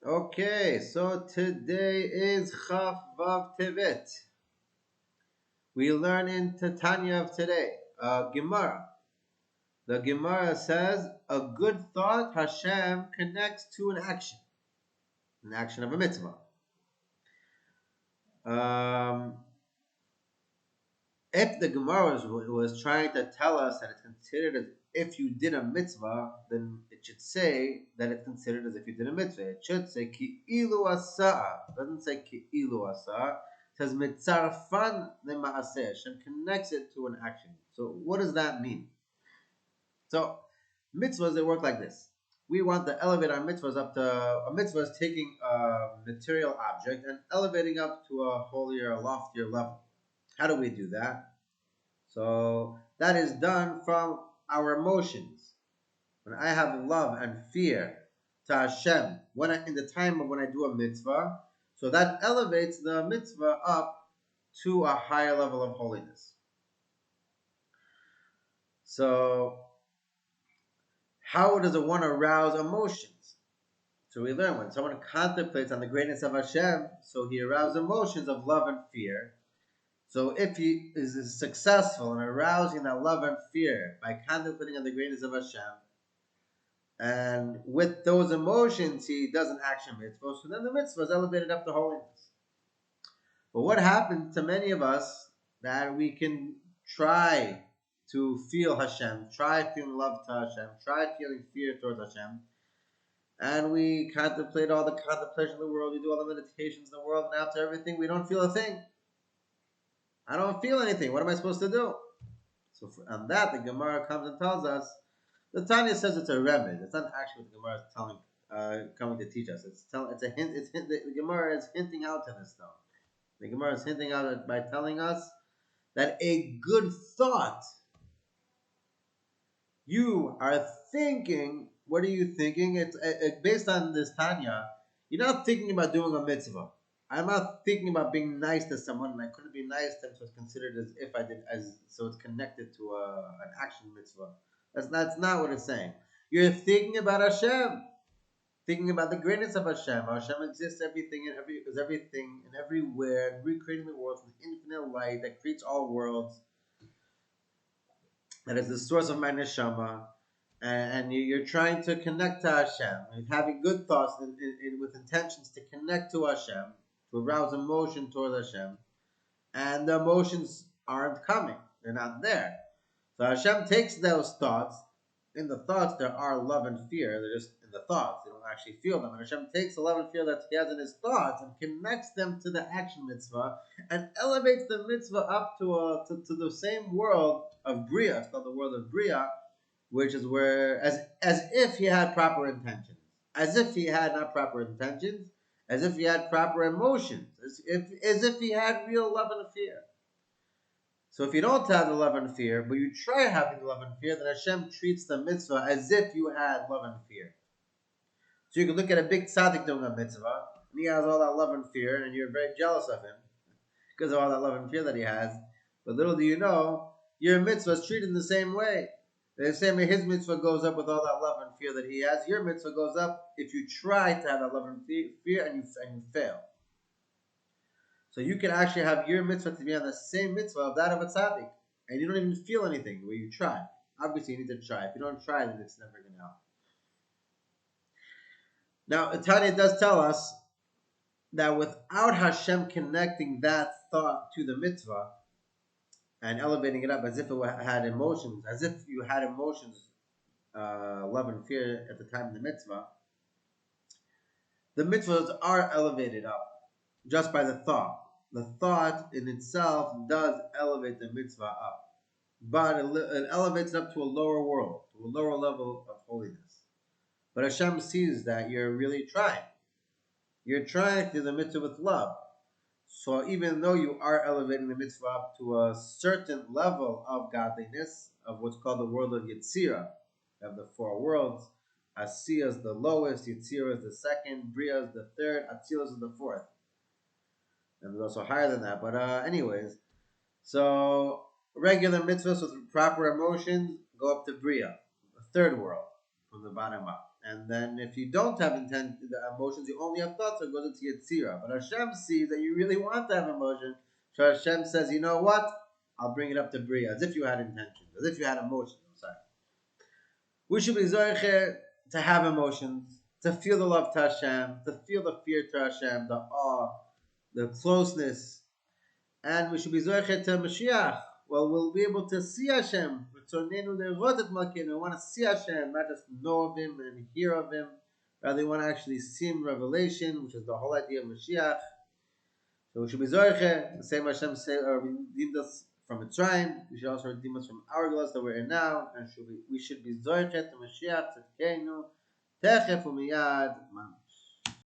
Okay, so today is Chaf Vav Tevet. We learn in Tanya of today, Gemara. The Gemara says, a good thought Hashem connects to an action of a mitzvah. If the Gemara was trying to tell us that it's considered as if you did a mitzvah, then it should say that it's considered as if you did a mitzvah. It should say ki ilu asa. It doesn't say ki ilu asa. It says mitzarfan lema'aseh. Hashem connects it to an action. So what does that mean? So mitzvahs, they work like this. We want to elevate our mitzvahs up to, a mitzvah is taking a material object and elevating up to a holier, loftier level. How do we do that? So that is done from our emotions. When I have love and fear to Hashem, in the time of when I do a mitzvah, so that elevates the mitzvah up to a higher level of holiness. So how does one arouse emotions? So we learn when someone contemplates on the greatness of Hashem, so he arouses emotions of love and fear. So if he is successful in arousing that love and fear by contemplating on the greatness of Hashem, and with those emotions he does an action mitzvah, so then the mitzvah is elevated up to holiness. But what happens to many of us that we can try to feel Hashem, try feeling love to Hashem, try feeling fear towards Hashem, and we contemplate all the contemplation in the world, we do all the meditations in the world, and after everything we don't feel a thing. I don't feel anything. What am I supposed to do? So on that, the Gemara comes and tells us. The Tanya says it's a remez. It's not actually what the Gemara is coming to teach us. It's a hint. The Gemara is hinting out to this though. The Gemara is hinting out by telling us that a good thought. You are thinking. What are you thinking? It's based on this Tanya. You're not thinking about doing a mitzvah. I'm not thinking about being nice to someone, and I couldn't be nice to them, so it's considered as if I did, so it's connected to an action mitzvah. That's not what it's saying. You're thinking about Hashem, thinking about the greatness of Hashem. Hashem exists everything and everything and everywhere, and recreating the world with infinite light that creates all worlds. That is the source of my neshama. And you're trying to connect to Hashem, and having good thoughts with intentions to connect to Hashem, to arouse emotion towards Hashem, and the emotions aren't coming. They're not there. So Hashem takes those thoughts. In the thoughts, there are love and fear. They're just in the thoughts. You don't actually feel them. And Hashem takes the love and fear that he has in his thoughts and connects them to the action mitzvah and elevates the mitzvah up to the same world of Bria. It's called the world of Bria, which is where, as if he had proper intentions. As if he had not proper intentions. As if he had proper emotions, as if he had real love and fear. So if you don't have the love and fear, but you try having the love and fear, then Hashem treats the mitzvah as if you had love and fear. So you can look at a big tzaddik doing a mitzvah, and he has all that love and fear, and you're very jealous of him because of all that love and fear that he has. But little do you know, your mitzvah is treated in the same way. The same way his mitzvah goes up with all that love and fear that he has, your mitzvah goes up if you try to have that love and fear and you fail. So you can actually have your mitzvah to be on the same mitzvah of that of a tzaddik, and you don't even feel anything the way you try. Obviously, you need to try. If you don't try, then it's never going to help. Now, Tanya does tell us that without Hashem connecting that thought to the mitzvah, and elevating it up as if it had emotions, as if you had emotions, love and fear at the time of the mitzvah. The mitzvahs are elevated up just by the thought. The thought in itself does elevate the mitzvah up, but it elevates it up to a lower world, to a lower level of holiness. But Hashem sees that you're really trying. You're trying to do the mitzvah with love. So even though you are elevating the mitzvah up to a certain level of godliness, of what's called the world of Yetzirah, of the four worlds, Asiya is the lowest, Yetzirah is the second, Bria is the third, Atzilus is the fourth. And there's also higher than that. But anyways, so regular mitzvahs with proper emotions go up to Bria, the third world, from the bottom up. And then if you don't have the emotions, you only have thoughts, so it goes into Yetzirah. But Hashem sees that you really want to have emotion. So Hashem says, you know what? I'll bring it up to Bria, as if you had intentions, as if you had emotions. Sorry. We should be Zoicher to have emotions, to feel the love to Hashem, to feel the fear to Hashem, the awe, the closeness. And we should be Zoicher to Mashiach. Well, we'll be able to see Hashem. We want to see Hashem, not just know of Him and hear of Him. Rather, we want to actually see Him in revelation, which is the whole idea of Mashiach. So we should be Zoicher. The same Hashem redeemed us from Mitzrayim. We should also redeem us from our glass that we're in now. And we should be Zoicher to Mashiach, Tzedkeinu, Techef Umiyad.